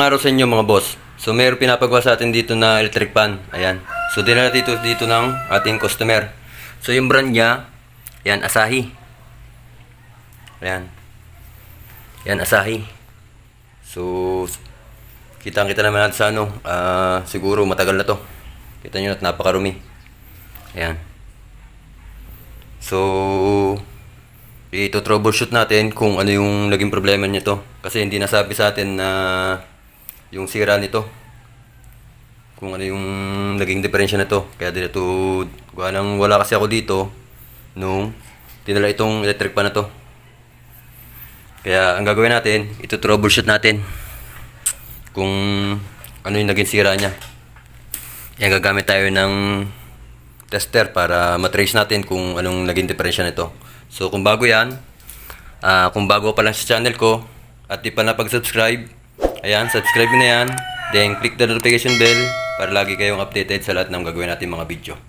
Araw sa inyo mga boss. So mayroong pinapagawa sa atin dito na electric fan. Ayan. So dinala dito ng ating customer. So yung brand niya, yan Asahi. Ayan. Yan Asahi. So kitang-kita naman natin sa siguro matagal na to. Kita nyo at napakarumi. Ayan. So ito troubleshoot natin kung ano yung naging problema nito. Kasi hindi nasabi sa atin na yung sira nito, kung ano yung naging diferensya nito. Kaya dito wala kasi ako dito nung tinala itong electric pan na to. Kaya ang gagawin natin, ito troubleshoot natin kung ano yung naging sira niya. Kaya gagamit tayo ng tester para matrace natin kung anong naging diferensya nito. So kung bago yan, kung bago pa lang sa channel ko at di pa napag-subscribe, ayan, subscribe na yan. Then click the notification bell para lagi kayong updated sa lahat ng gagawin natin mga video.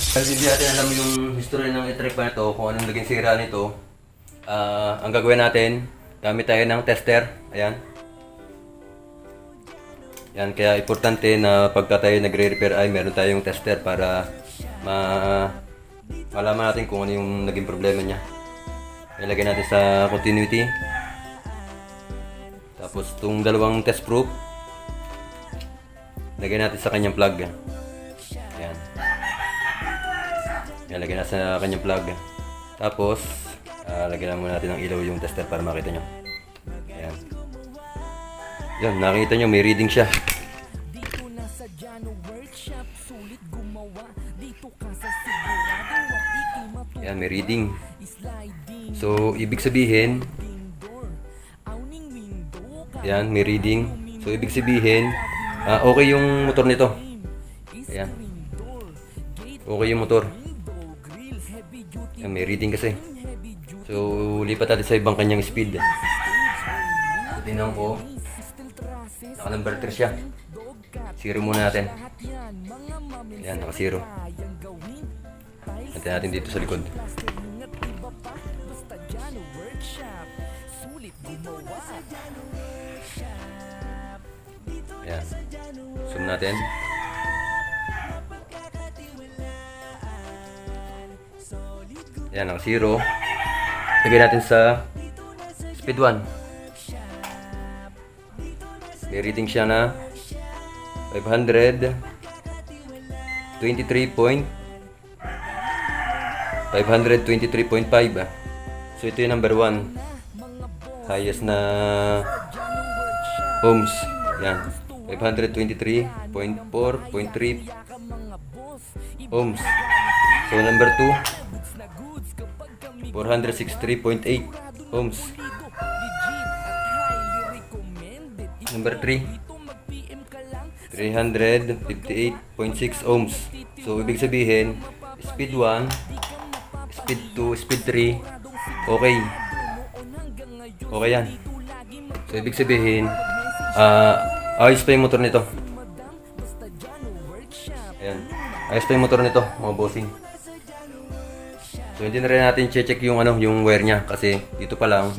Kasi hindi natin alam yung history ng electric fan ito, kung anong naging sira nito. Ang gagawin natin, gamit tayo ng tester. Ayan. Yan, kaya importante na pagka tayo nagre-repair ay meron tayong tester para malaman natin kung ano yung naging problema niya. Ilagay natin sa continuity. Tapos itong dalawang test proof, lagay natin sa kanyang plug. Yan. Ilagay natin sa kanyang plug. Tapos lagyan muna natin ng ilaw yung tester para makita nyo. Ayan. Yan, nakita nyo may reading siya. Yan, may reading. So, ibig sabihin, yan, may reading. So, ibig sabihin, okay yung motor nito. Ayan. Okay yung motor. Yan, may reading kasi. So, lipat natin sa ibang kanyang speed. So, tingnan ko. Naka number 3 siya. Zero muna natin. Ayan, naka 0. Natin natin dito sa likod. Ayan. Zoom natin. Ayan, naka 0. Lagay natin sa speed 1. May reading siya na 523.5. So ito yung number 1. Highest na ohms. Yan. 523.4.3 ohms. So number 2, 463.8 ohms. Number 3, 358.6 ohms. So ibig sabihin, speed 1, speed 2, speed 3, okay. Okay yan. So ibig sabihin, ayos pa yung motor nito. Ayan. Ayos pa yung motor nito, mga bossing. So hindi na rin natin check yung yung wire niya kasi dito pa lang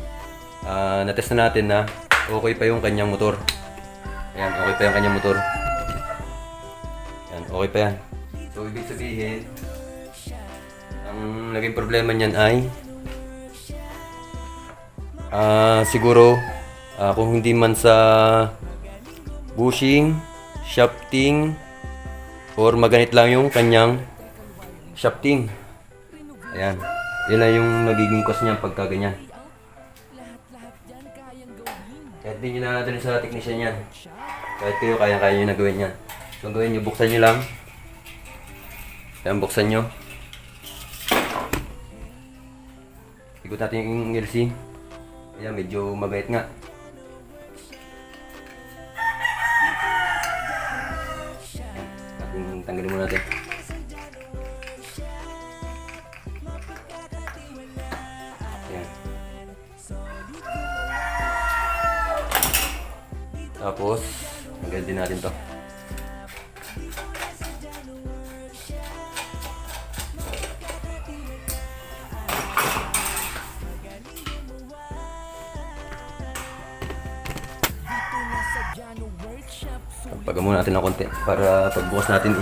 na-test na natin na okay pa yung kanyang motor. Ayan, okay pa yung kanyang motor. Ayan, okay pa yan. So ibig sabihin, ang naging problema niyan ay siguro kung hindi man sa bushing, shafting, or maganit lang yung kanyang shafting. Ayan. Yan lang yung magiging cause niya pagka ganyan. Kahit hindi nyo na natin sa technician yan. Kahit kayo, kaya-kaya nyo na gawin yan. So, ang gawin nyo, buksan nyo lang. Ayan, buksan nyo. Ikot natin yung LC. Ayan, medyo mabait nga. Tanggalin muna natin. Ayan. Tapos, tanggalin din natin to. Pagamo natin ng konti para pagbukas natin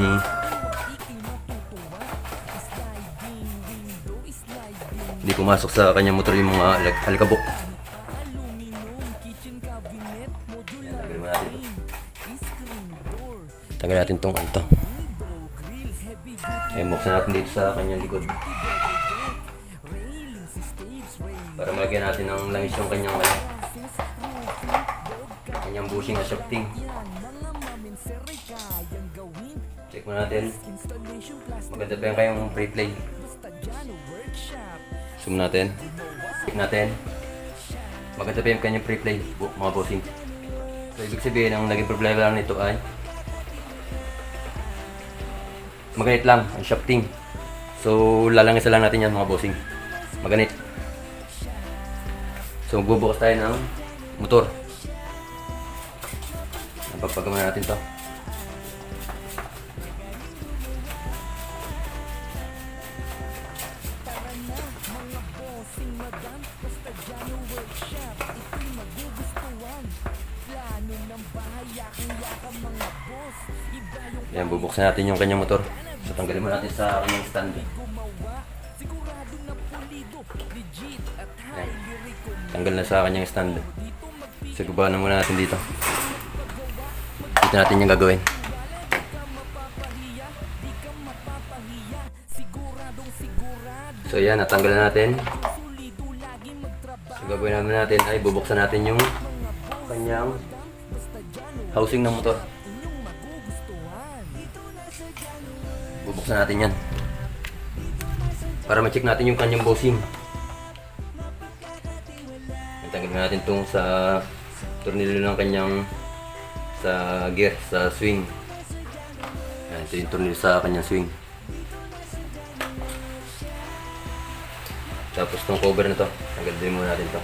hindi pumasok sa kanyang motor yung mga alikabok. Tanggal natin itong alto. Buksan natin dito sa kanyang likod. Para malagyan natin ng langis yung kanyang bushing na shafting. Check mo natin. Maganda pa yung kayong pre-play. Zoom natin. Check natin. Maganda pa yung kanyang pre-play, mga bossing. So, ibig sabihin, ang naging problema lang nito ay maganit lang ang shafting. So, lalangisa lang natin yan, mga bossing. Maganit. So, magbubukas tayo ng motor. Pagpagaman natin to. Yan, bubuksan natin yung kanyang motor. So, tanggalin mo natin sa kanyang stand. Yan. Tanggal na sa kanyang stand. So, gubahan na muna natin dito. Dito natin yung gagawin. So, yan, natanggal na natin. So, gagawin natin ay bubuksan natin yung kanyang housing ng motor. Bubuksan natin yan para ma-check natin yung kanyang bushing. Tanggalin natin itong sa tornilyo ng kanyang sa gear, sa swing. Yan, ito yung tornilyo sa kanyang swing. Tapos itong cover na to, tanggalin muna natin to.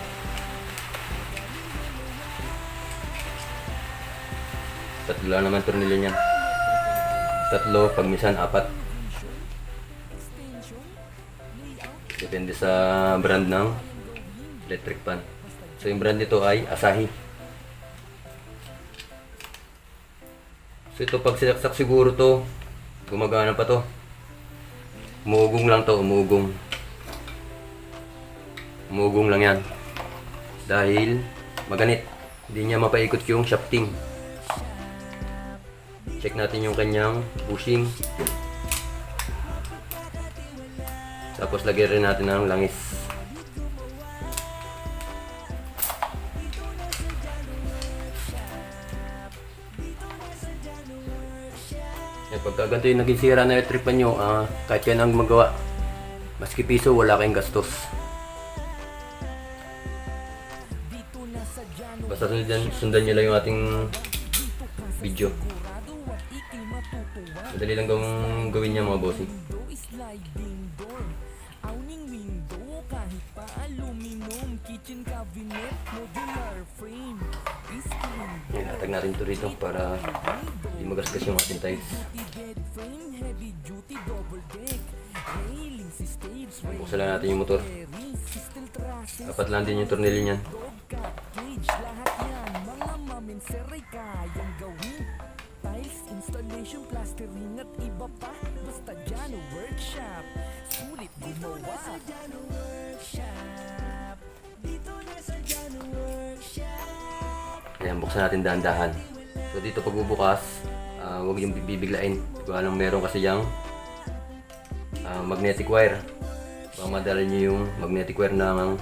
Tatlo lang naman tornilyo niyan. Tatlo, pag minsan 4. Depende sa brand ng electric fan. So yung brand nito ay Asahi. So ito pag sinaksak siguro to, gumagana pa to. Umuugong lang to, umuugong. Umuugong lang yan. Dahil maganit. Hindi niya mapaikot yung shafting. Check natin yung kanyang bushing. Tapos lagyan rin natin ng langis. Pagka ganito yung naging sira na electric fan nyo, kahit yan ang magawa, maski piso, wala kayong gastos. Basta sundan nyo lang yung ating video. Madali lang gawin niya, mga bossing. Yan, atag natin ito rito para hindi magasgas yung ating tiles. Buksan lang natin yung motor. Dapat lang din yung tornilyo niyan. Installation, plastering at iba pa. Basta Jano Workshop. Sulit gumawa. Jano Workshop. Dito na sa Jano Workshop. Ayan, buksan natin dahan-dahan. So dito pagbubukas, huwag yung bibiglain. Kung anong meron kasi yung magnetic wire. Baka madala nyo yung magnetic wire ng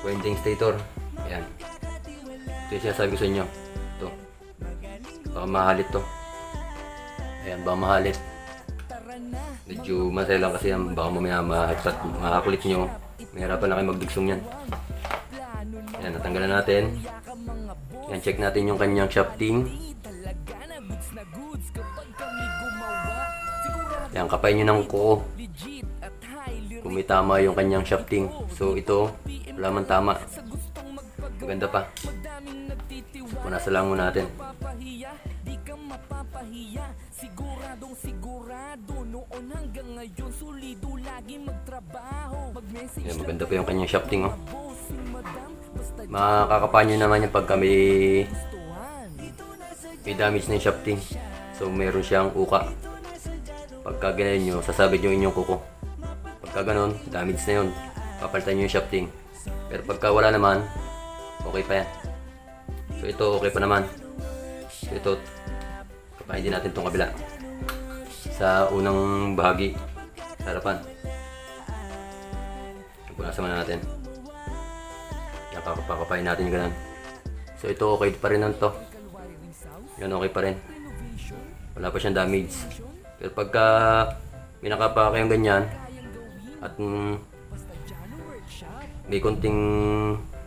winding stator. Ayan. Ito yung sinasabi ko sa inyo. Ito. Baka mahalit to. Ayan, baka mahalit. Medyo masaya lang kasi yan. Baka mamaya makakulit nyo. Mahirapan na kayo magdugsong yan. Ayan, natanggalan natin. Ayan, check natin yung kanyang shafting. Ayan, kapain nyo ng kuko kung may tama yung kanyang shafting. So ito, wala man tama. Maganda pa. Punasan lang muna natin. Siguradong sigurado noon hanggang ngayon solido lagi magtrabaho. Yan, maganda pa yung kanyang shafting, oh. Makakapa nyo naman yung pagka may may damage na yung shafting. So meron siyang uka. Pagka ganyan nyo, sasabit yung inyong kuko. Pagka ganon, damage na yun. Papalitan nyo yung shafting. Pero pagka wala naman, okay pa yan. So ito okay pa naman. So ito, kapahin din natin itong kabila. Sa unang bahagi, sa harapan. Punasan muna natin. Yan, pakapahin natin yung ganun. So ito okay pa rin to. Yan okay pa rin. Wala pa siyang damage. Pero pagka minakapa kayong ganyan at may konting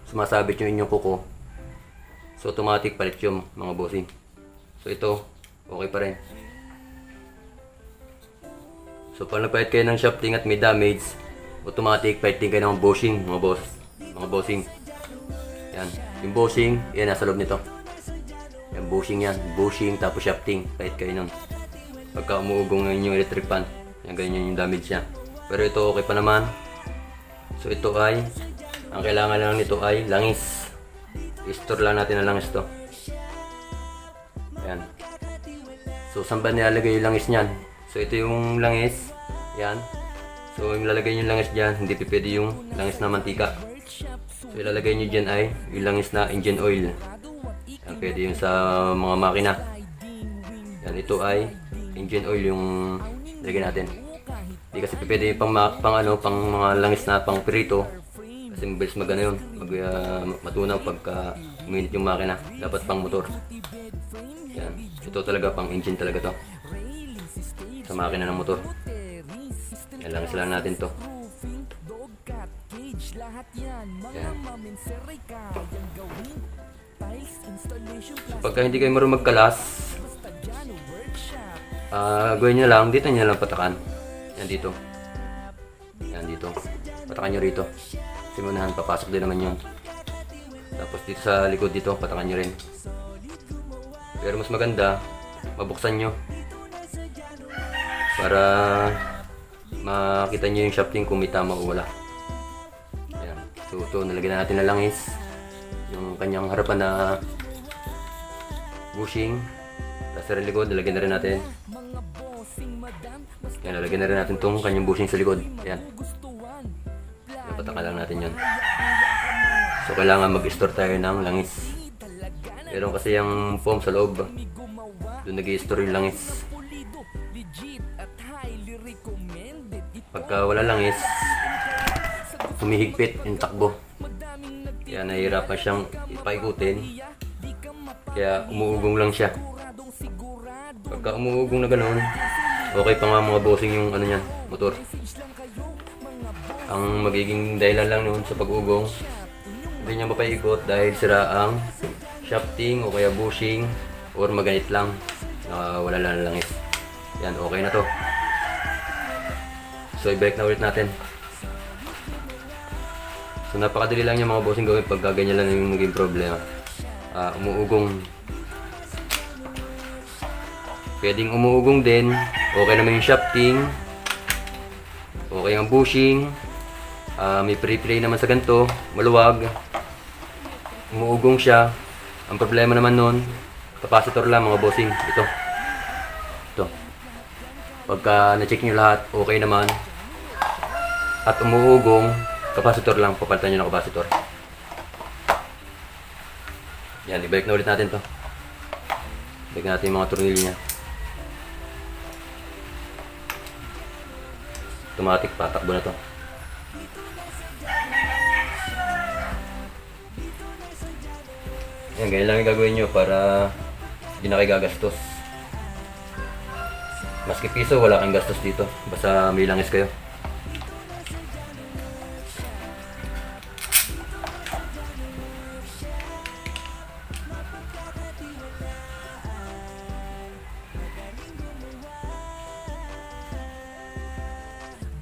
sumasabit yung inyong kuko, so automatic palit yung mga bossing. So ito okay pa rin. So pag nagpalit kayo ng shafting at may damage, automatic palit din kayo ng bushing, mga bossing. Yan, yung bushing, yan nasa loob nito. Yan, bushing yan, bushing tapos shafting, palit kayo nun. Pagka umuugong yung electric fan, yan ganyan yung damage niya. Pero ito okay pa naman. So ito ay, ang kailangan lang nito ay langis. I-store lang natin ang langis to. Yan. So saan ba nilalagay yung langis niyan? So ito yung langis. Yan. So yung lalagay yung langis dyan, hindi pwede yung langis na mantika. So ilalagay nyo dyan ay yung langis na engine oil. Yan, pwede yung sa mga makina. Yan, ito ay engine oil yung lagay natin. Hindi kasi pwede yung pang mga langis na pang pirito. Kasi mabilis magano yun, matunaw pagka uminit yung makina. Dapat pang motor. Yan, ito talaga pang engine talaga to. Sa makina ng motor. Yan, langis lang natin to. Yan. So, pagka hindi kayo marunong magkalas, gawin nyo lang, dito nyo lang patakan. Yan dito. Yan dito. Patakan nyo rito. Simunahan, papasok din naman yun. Tapos dito sa likod dito, patakan nyo rin. Pero mas maganda, mabuksan nyo. Para makita nyo yung shafting kung may tama o wala. Yan. So ito, nalagyan na natin na langis. Yung kanyang harapan na bushing. Tapos sa likod, nalagyan na rin natin. Yan, nalagyan na rin natin itong kanyang bushing sa likod. Yan. Patakan lang natin yun. So kailangan mag-store tayo ng langis. Meron kasi yung foam sa loob. Doon nag-i-store yung langis. Pagka wala langis, humihigpit yung takbo. Kaya nahihirapan siyang ipaikutin. Kaya umuugong lang siya. Pagka umuugong na ganoon, okay pa nga mga bossing yung ano niyan, motor. Ang magiging dahilan lang noon sa pag-ugong, hindi niya mapaikot dahil sira ang shafting o kaya bushing or maganit lang. Wala lang langis. Yan, okay na to. So i-break na ulit natin. So napakadali lang yung mga bossing gawin pag ganyan lang yung naging problema. Umuugong. Pwedeng umuugong din. Okay naman yung shafting. Okay ang bushing. May pre-play naman sa ganito. Maluwag. Umuugong siya. Ang problema naman nun, capacitor lang mga bossing. Ito. Pagka na-check nyo lahat, okay naman. At umuugong, capacitor lang. Papalitan nyo ng capacitor. Yan, ibalik na ulit natin to. Ibalik natin yung mga tornilyo niya. Automatic, patakbo na to. Yan, ganyan lang yung gagawin nyo para hindi na kayo gagastos. Maski piso, wala kang gastos dito. Basta may langis kayo.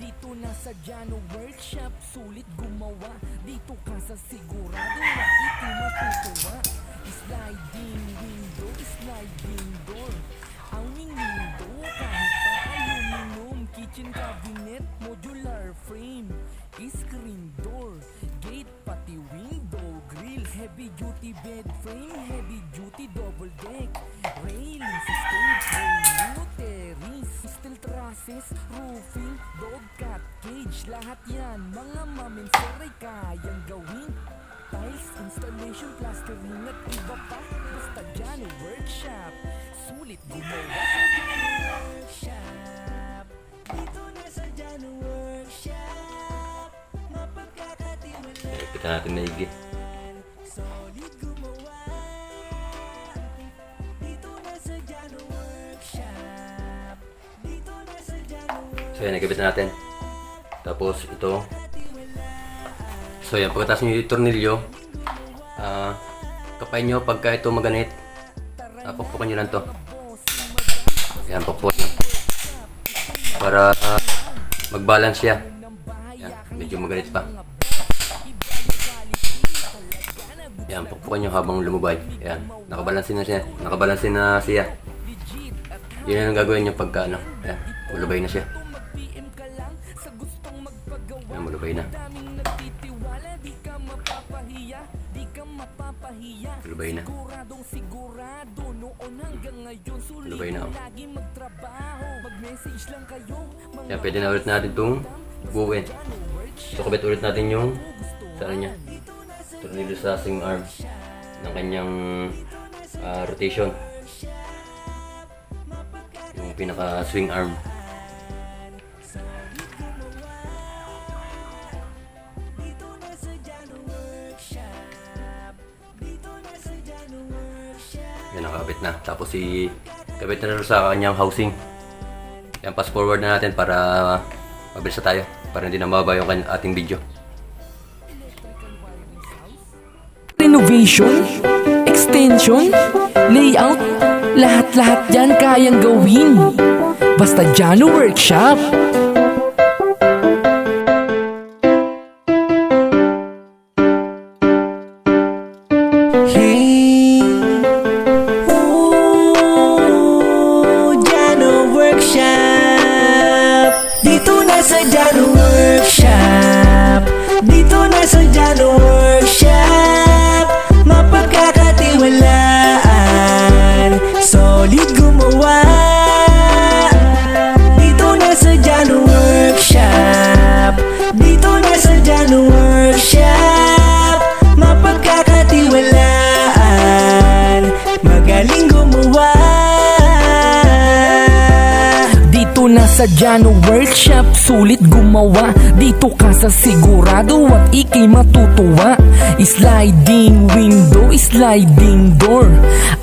Dito na sa Jano Workshop, sulit gumawa. Dito ka sa sigurado na ito matutuwa. Sliding window, sliding door. Ang window kahit pa aluminum. Kitchen cabinet, modular frame. Screen door, gate pati window grill. Heavy duty bed frame, heavy duty double deck. trusses, roofing, dog, cat, cage, lahat yan mga mamenser ay kayang gawin. Tiles, installation, plastering at iba pa, basta dyan workshop, sulit gumawa sa workshop. Dito na sa dyan workshop, mapagkakatiwalaan, Kita natin maigi. solid gumawa. Dito na sa dyan workshop, dito na sa dyan workshop. So yan, nagkabit natin. Tapos ito. So yan, pagkatapos nyo yung tornilyo, kapain nyo pagka ito maganit. Pukpukan nyo lang to. Yan, pukpukan nyo. Para mag-balance siya. Yan, medyo maganit pa. Yan, pukpukan nyo habang lumubay. Yan, nakabalansin na siya. Nakabalansin na siya. Yun ang gagawin nyo pagka ano. Yan, mulubay na siya. Yan, mulubay na. Mulubay na. Mulubay na. Yan, pwede na ulit natin itong buuin. So, kabit ulit natin yung sa niya. Tornilyo sa swing arm ng kanyang rotation. Yung pinaka swing arm. Yan, nakakabit na. Tapos kabit na rin sa kanyang housing. Yan, pass forward na natin para mabilis na tayo. Para hindi na mababa yung ating video. Renovation, extension, layout, lahat-lahat yan kayang gawin. Basta Jano Workshop. Hey, Jano Workshop. Dito na sa Jano Workshop. Dito na sa Jano Workshop. Mapagkakatiwalaan, solid gumawa. Dito na sa Jano Workshop. Dito na sa Jano Workshop. Mapagkakatiwalaan, magaling gumawa. Dito na sa Jano Workshop, sulit gumawa. Dito ka sa sigurado at ikay matutuwa. Sliding window, sliding door,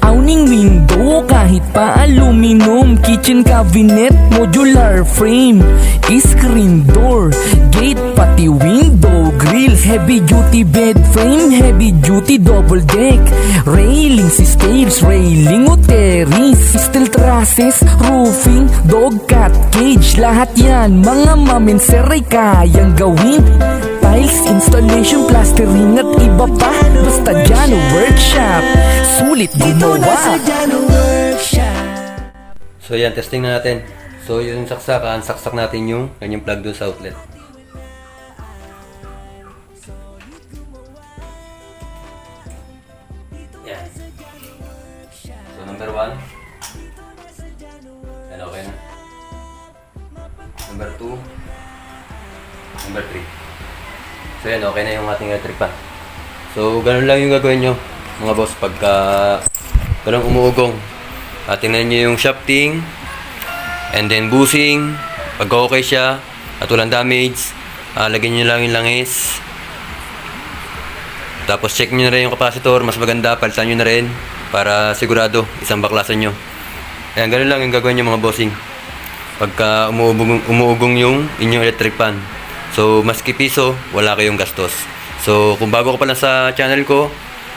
awning window kahit pa aluminum, kitchen cabinet, modular frame, screen door, gate pati window grills, heavy duty bed frame, heavy duty double deck, railings, stairs, railing o terrace, steel trusses, roofing, dog, cat, cage, lahat yan mga mamenser ay kayang gawin. Tiles, installation, plastering at iba pa, basta Jano Workshop, sulit gumawa. So yan, testing na natin. So yung saksakan, saksak natin yung kanyang plug doon sa outlet. Yan. So number 1. Yan, okay na. Number 2. Number 3. So yan, okay na yung ating electric pan. So ganun lang yung gagawin nyo mga boss pagka ganun umuugong. Tingnan nyo yung shafting and then bushing. Pagka okay siya at walang damage, lagyan nyo lang yung langis. Tapos check nyo na rin yung capacitor. Mas maganda, palitan nyo na rin para sigurado isang baklasan nyo. Ayan, ganun lang yung gagawin nyo mga bossing pagka umuugong yung inyong electric pan. So, maski piso, wala kayong gastos. So, kung bago ka pa lang sa channel ko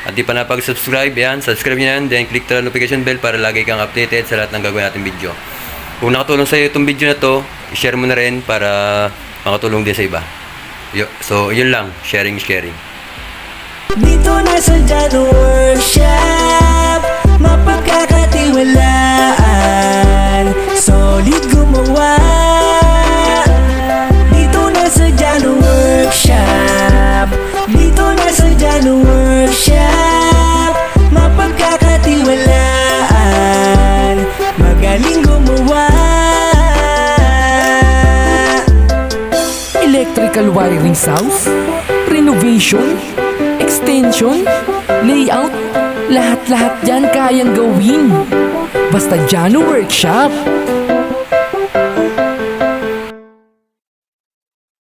at di pa napag-subscribe, yan, subscribe nyo yan. Then, click the notification bell para lagi kang updated sa lahat ng gagawin natin video. Kung nakatulong sa'yo itong video na to, i-share mo na rin para makatulong din sa iba. So, yun lang. Sharing is caring. Dito na sa Jano Workshop, mapagkakatiwalaan, solid gumawa. Dito na sa Jano Workshop. Dito na sa Jano Workshop, mapagkakatiwalaan, magaling gumawa. electrical wiring sounds, renovation, extension, layout, lahat-lahat yan kayang gawin. Basta Jano Workshop.